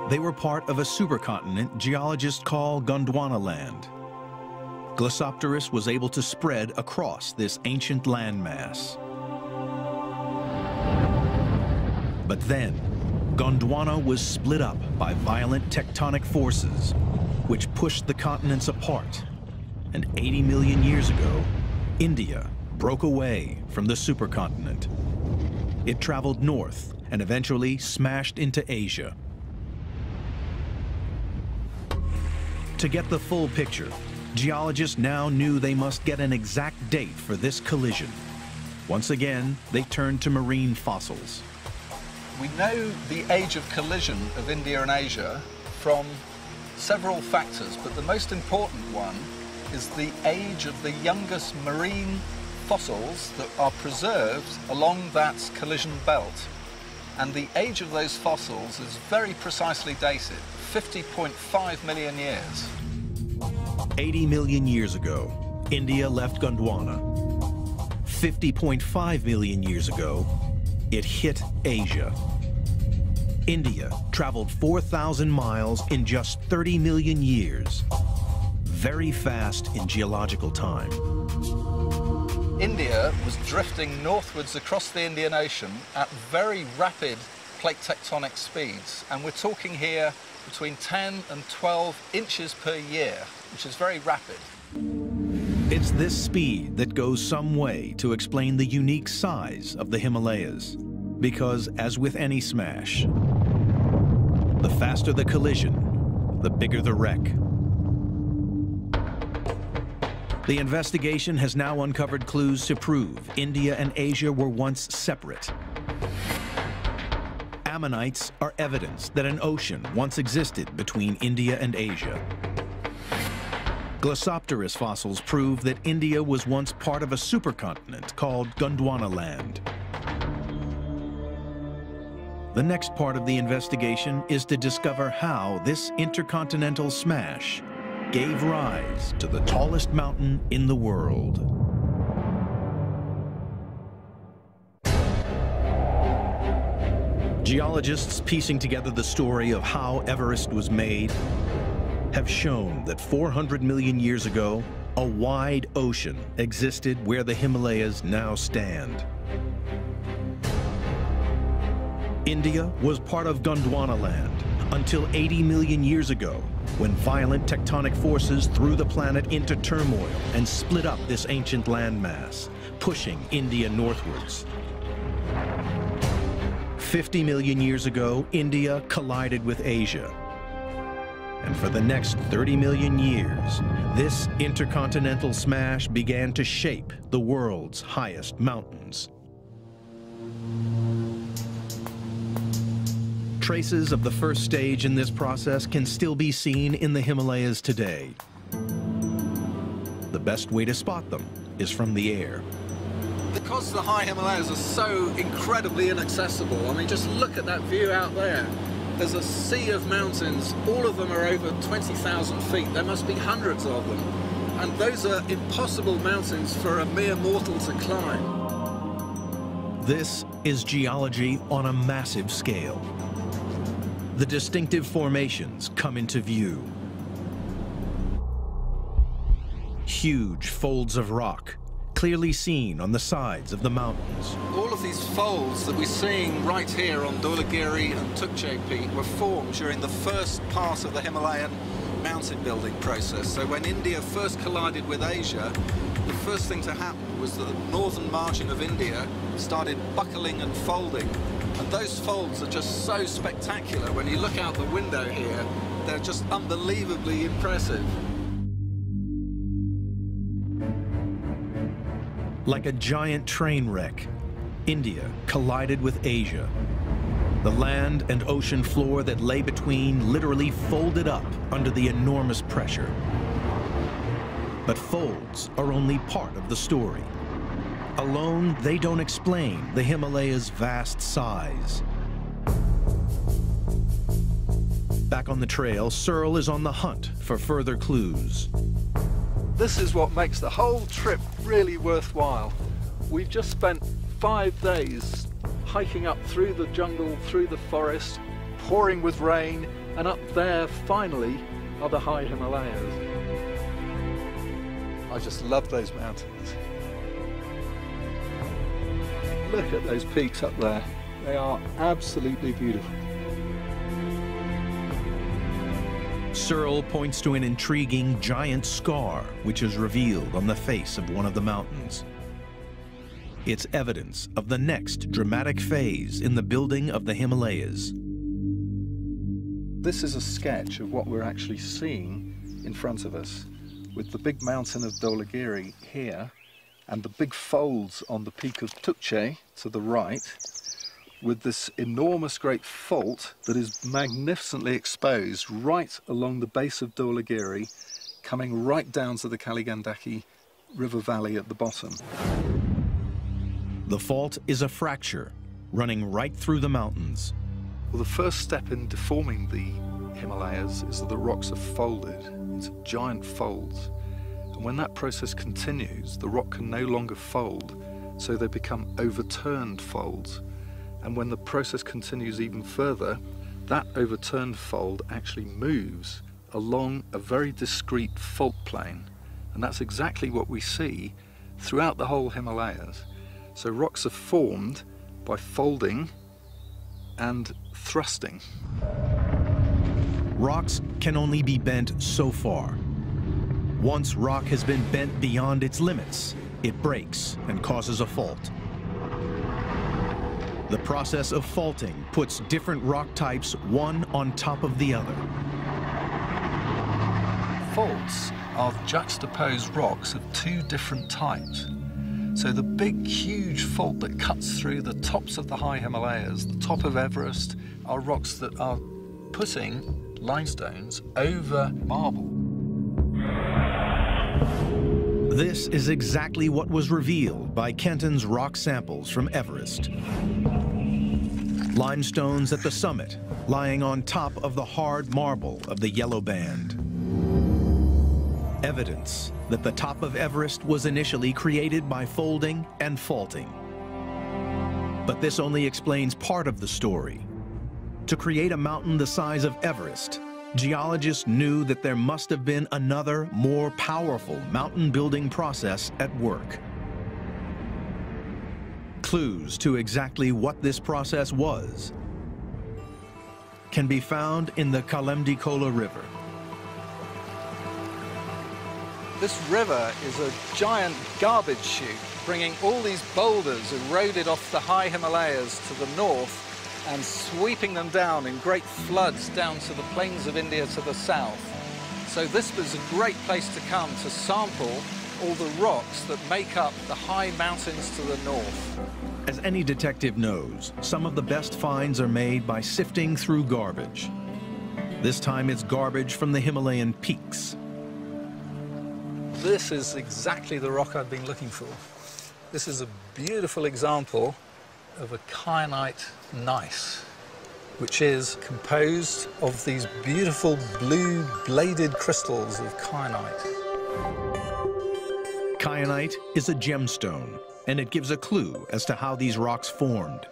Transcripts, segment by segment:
They were part of a supercontinent geologists call Gondwana land. Glossopteris was able to spread across this ancient landmass. But then, Gondwana was split up by violent tectonic forces, which pushed the continents apart. And 80 million years ago, India broke away from the supercontinent. It traveled north and eventually smashed into Asia. To get the full picture, geologists now knew they must get an exact date for this collision. Once again, they turned to marine fossils. We know the age of collision of India and Asia from several factors, but the most important one is the age of the youngest marine fossils that are preserved along that collision belt. And the age of those fossils is very precisely dated, 50.5 million years. 80 million years ago, India left Gondwana. 50.5 million years ago, it hit Asia. India traveled 4,000 miles in just 30 million years. Very fast in geological time. India was drifting northwards across the Indian Ocean at very rapid plate tectonic speeds. And we're talking here between 10 and 12 inches per year, which is very rapid. It's this speed that goes some way to explain the unique size of the Himalayas. Because, as with any smash, the faster the collision, the bigger the wreck. The investigation has now uncovered clues to prove India and Asia were once separate. Ammonites are evidence that an ocean once existed between India and Asia. Glossopteris fossils prove that India was once part of a supercontinent called Gondwana land. The next part of the investigation is to discover how this intercontinental smash gave rise to the tallest mountain in the world. Geologists piecing together the story of how Everest was made have shown that 400 million years ago, a wide ocean existed where the Himalayas now stand. India was part of Gondwana land until 80 million years ago, when violent tectonic forces threw the planet into turmoil and split up this ancient landmass, pushing India northwards. 50 million years ago, India collided with Asia. And for the next 30 million years, this intercontinental smash began to shape the world's highest mountains. Traces of the first stage in this process can still be seen in the Himalayas today. The best way to spot them is from the air. Because the high Himalayas are so incredibly inaccessible, I mean, just look at that view out there. There's a sea of mountains. All of them are over 20,000 feet. There must be hundreds of them. And those are impossible mountains for a mere mortal to climb. This is geology on a massive scale. The distinctive formations come into view. Huge folds of rock, clearly seen on the sides of the mountains. All of these folds that we're seeing right here on Dhaulagiri and Thupden Peak were formed during the first part of the Himalayan mountain building process. So when India first collided with Asia, the first thing to happen was that the northern margin of India started buckling and folding. And those folds are just so spectacular. When you look out the window here, they're just unbelievably impressive. Like a giant train wreck, India collided with Asia. The land and ocean floor that lay between literally folded up under the enormous pressure. But folds are only part of the story. Alone, they don't explain the Himalayas' vast size. Back on the trail, Searle is on the hunt for further clues. This is what makes the whole trip really worthwhile. We've just spent 5 days hiking up through the jungle, through the forest, pouring with rain, And up there, finally, are the high Himalayas. I just love those mountains. Look at those peaks up there. They are absolutely beautiful. Searle points to an intriguing giant scar which is revealed on the face of one of the mountains. It's evidence of the next dramatic phase in the building of the Himalayas. This is a sketch of what we're actually seeing in front of us, with the big mountain of Dhaulagiri here and the big folds on the peak of Thupden to the right, with this enormous great fault that is magnificently exposed right along the base of Dhaulagiri, coming right down to the Kaligandaki river valley at the bottom. The fault is a fracture running right through the mountains. Well, the first step in deforming the Himalayas is that the rocks are folded into giant folds. And when that process continues, the rock can no longer fold, so they become overturned folds. And when the process continues even further, that overturned fold actually moves along a very discrete fault plane. And that's exactly what we see throughout the whole Himalayas. So rocks are formed by folding and thrusting. Rocks can only be bent so far. Once rock has been bent beyond its limits, it breaks and causes a fault. The process of faulting puts different rock types one on top of the other. Faults are juxtaposed rocks of two different types. So the big, huge fault that cuts through the tops of the high Himalayas, the top of Everest, are rocks that are putting limestones over marble. This is exactly what was revealed by Kenton's rock samples from Everest. Limestones at the summit, lying on top of the hard marble of the yellow band. Evidence that the top of Everest was initially created by folding and faulting. But this only explains part of the story. To create a mountain the size of Everest, geologists knew that there must have been another, more powerful mountain building process at work. Clues to exactly what this process was can be found in the Kalemdikola River. This river is a giant garbage chute, bringing all these boulders eroded off the high Himalayas to the north and sweeping them down in great floods down to the plains of India to the south. So this was a great place to come to sample all the rocks that make up the high mountains to the north. As any detective knows, some of the best finds are made by sifting through garbage. This time it's garbage from the Himalayan peaks. This is exactly the rock I've been looking for. This is a beautiful example of a kyanite gneiss, which is composed of these beautiful blue bladed crystals of kyanite. Kyanite is a gemstone, and it gives a clue as to how these rocks formed.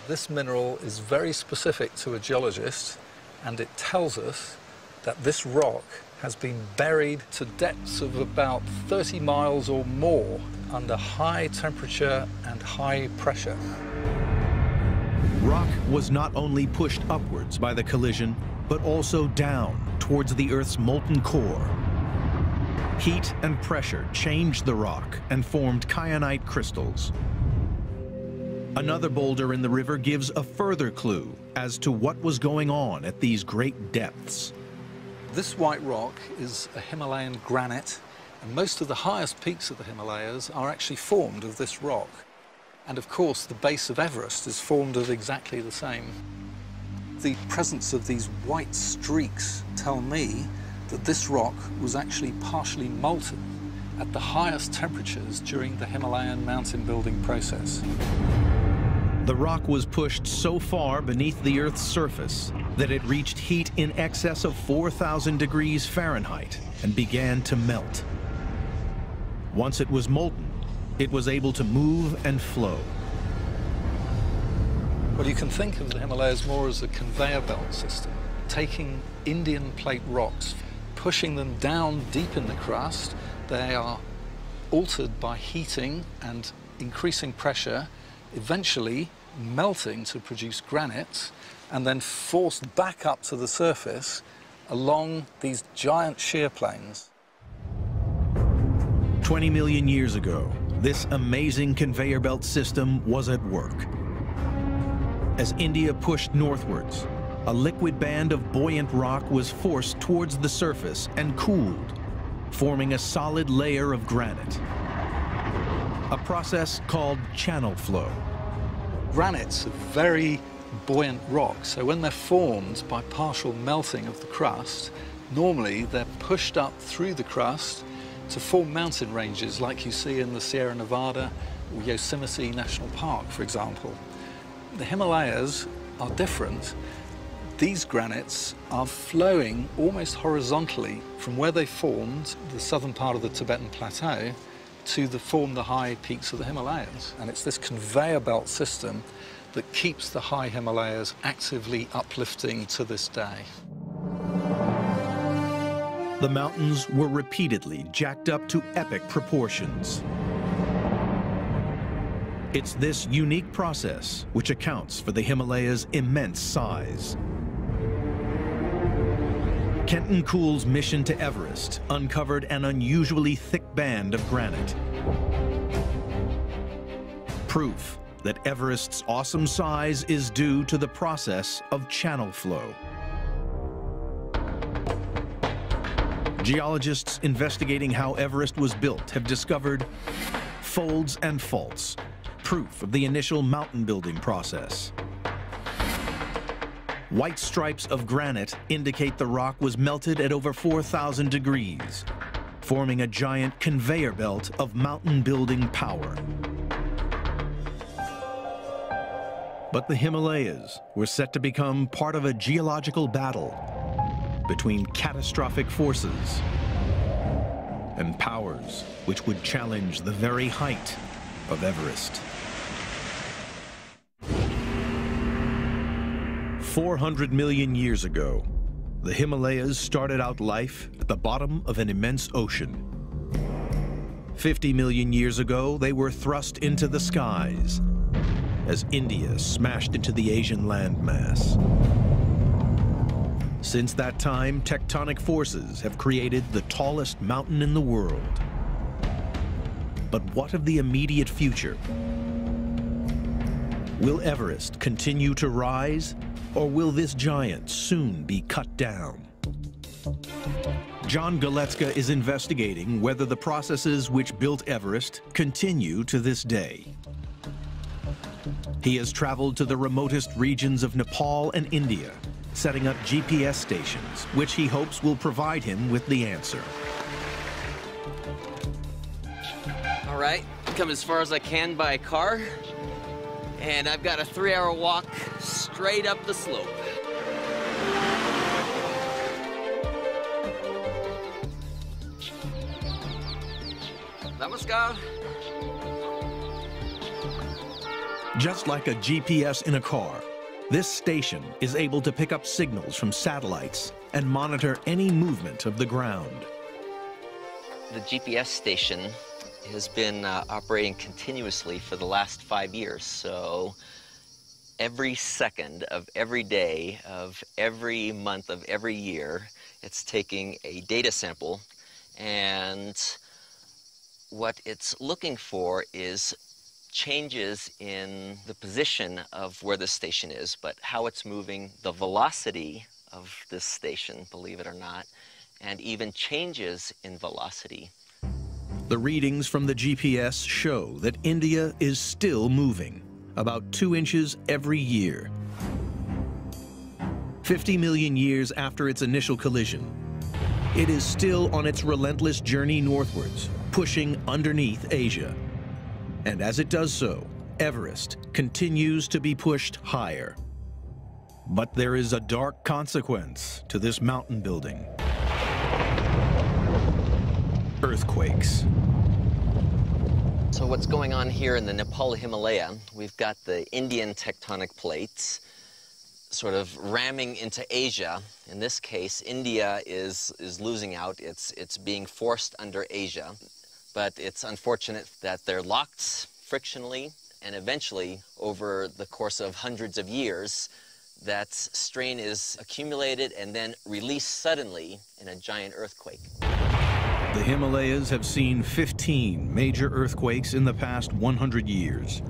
This mineral is very specific to a geologist, and it tells us that this rock has been buried to depths of about 30 miles or more under high temperature and high pressure. Rock was not only pushed upwards by the collision, but also down towards the Earth's molten core. Heat and pressure changed the rock and formed kyanite crystals. Another boulder in the river gives a further clue as to what was going on at these great depths. This white rock is a Himalayan granite, and most of the highest peaks of the Himalayas are actually formed of this rock. And of course, the base of Everest is formed of exactly the same. The presence of these white streaks tell me that this rock was actually partially molten at the highest temperatures during the Himalayan mountain building process. The rock was pushed so far beneath the Earth's surface that it reached heat in excess of 4,000 degrees Fahrenheit and began to melt. Once it was molten, it was able to move and flow. Well, you can think of the Himalayas more as a conveyor belt system. taking Indian plate rocks, pushing them down deep in the crust. They are altered by heating and increasing pressure, eventually melting to produce granite, and then forced back up to the surface along these giant shear plains. 20 million years ago, this amazing conveyor belt system was at work. As India pushed northwards, a liquid band of buoyant rock was forced towards the surface and cooled, forming a solid layer of granite. A process called channel flow. Granite's a very buoyant rock, so when they're formed by partial melting of the crust, normally they're pushed up through the crust to form mountain ranges like you see in the Sierra Nevada or Yosemite National Park, for example. The Himalayas are different. These granites are flowing almost horizontally from where they formed the southern part of the Tibetan Plateau to form the high peaks of the Himalayas. And it's this conveyor belt system that keeps the high Himalayas actively uplifting to this day. The mountains were repeatedly jacked up to epic proportions. It's this unique process which accounts for the Himalayas' immense size. Kenton Kuhl's mission to Everest uncovered an unusually thick band of granite. Proof that Everest's awesome size is due to the process of channel flow. Geologists investigating how Everest was built have discovered folds and faults, proof of the initial mountain building process. White stripes of granite indicate the rock was melted at over 4,000 degrees, forming a giant conveyor belt of mountain building power. But the Himalayas were set to become part of a geological battle between catastrophic forces and powers which would challenge the very height of Everest. 400 million years ago, the Himalayas started out life at the bottom of an immense ocean. 50 million years ago, they were thrust into the skies as India smashed into the Asian landmass. Since that time, tectonic forces have created the tallest mountain in the world. But what of the immediate future? Will Everest continue to rise, or will this giant soon be cut down? John Galecka is investigating whether the processes which built Everest continue to this day. He has traveled to the remotest regions of Nepal and India, setting up GPS stations, which he hopes will provide him with the answer. All right, come as far as I can by car, and I've got a 3-hour walk straight up the slope. Namaskar. Just like a GPS in a car, this station is able to pick up signals from satellites and monitor any movement of the ground. The GPS station has been operating continuously for the last 5 years, so every second of every day of every month of every year, it's taking a data sample, and what it's looking for is changes in the position of where the station is, but how it's moving, the velocity of this station, believe it or not, and even changes in velocity. The readings from the GPS show that India is still moving, about 2 inches every year. 50 million years after its initial collision, it is still on its relentless journey northwards, pushing underneath Asia. And as it does so, Everest continues to be pushed higher. But there is a dark consequence to this mountain building. Earthquakes. So what's going on here in the Nepal Himalaya, we've got the Indian tectonic plates sort of ramming into Asia. In this case, India is losing out. It's being forced under Asia. But it's unfortunate that they're locked frictionally, and eventually, over the course of hundreds of years, that strain is accumulated and then released suddenly in a giant earthquake. The Himalayas have seen 15 major earthquakes in the past 100 years.